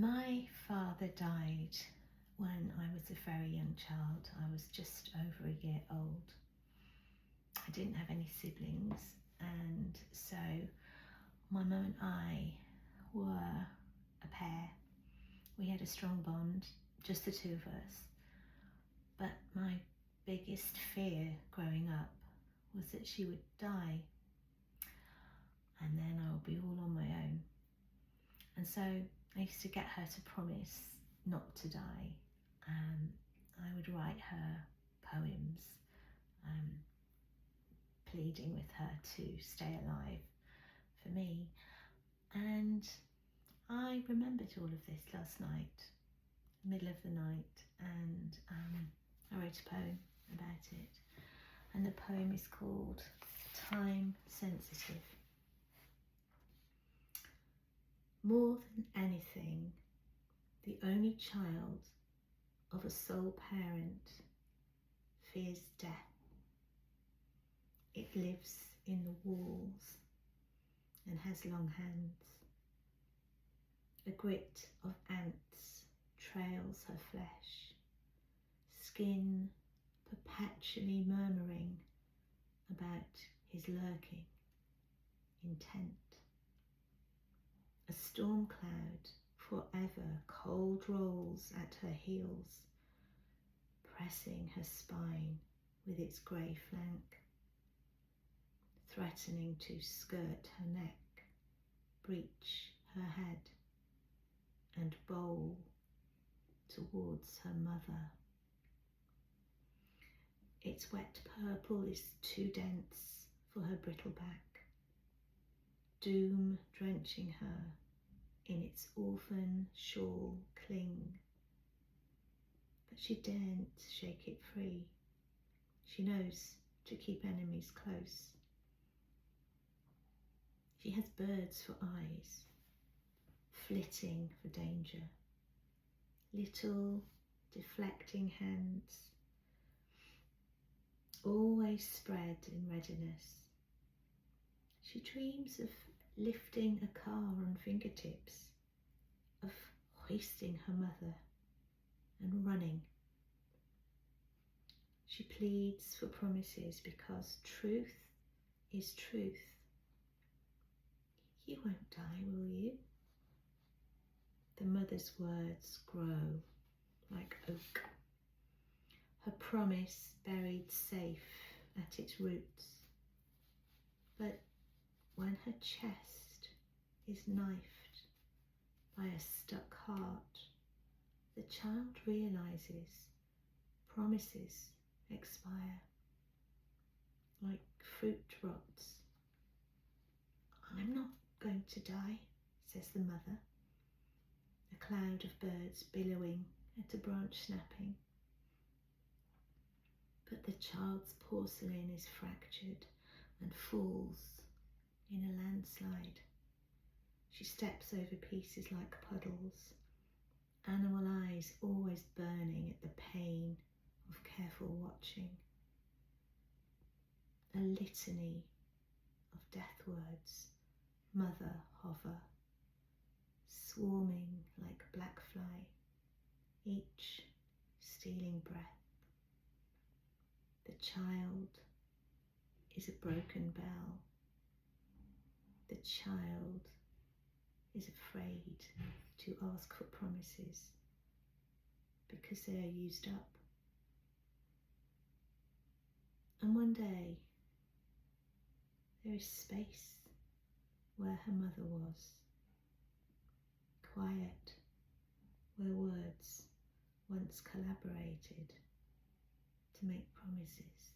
My father died when I was a very young child. I was just over a year old. I didn't have any siblings, and so my mum and I were a pair. We had a strong bond, just the two of us. But my biggest fear growing up was that she would die, and then I would be all on my own. And so I used to get her to promise not to die. I would write her poems, pleading with her to stay alive for me. And I remembered all of this last night, middle of the night, and I wrote a poem about it. And the poem is called Time Sensitive. More than anything, the only child of a sole parent fears death. It lives in the walls and has long hands. A grit of ants trails her flesh, skin perpetually murmuring about his lurking intent. A storm cloud forever cold rolls at her heels, pressing her spine with its grey flank, threatening to skirt her neck, breach her head, and bowl towards her mother. Its wet purple is too dense for her brittle back, doom drenching her in its orphan shawl cling. But she daren't shake it free. She knows to keep enemies close. She has birds for eyes, flitting for danger, little deflecting hands, always spread in readiness. She dreams of lifting a car on fingertips, of hoisting her mother and running. She pleads for promises because truth is truth. You won't die, will you? The mother's words grow like oak, her promise buried safe at its roots. But when her chest is knifed by a stuck heart, the child realizes promises expire like fruit rots. I'm not going to die, says the mother, a cloud of birds billowing at a branch snapping. But the child's porcelain is fractured and falls in a landslide. She steps over pieces like puddles, animal eyes always burning at the pain of careful watching. A litany of death words, mother hover, swarming like black fly, each stealing breath. The child is a broken bell. The child is afraid to ask for promises because they are used up. And one day there is space where her mother was, quiet where words once collaborated to make promises.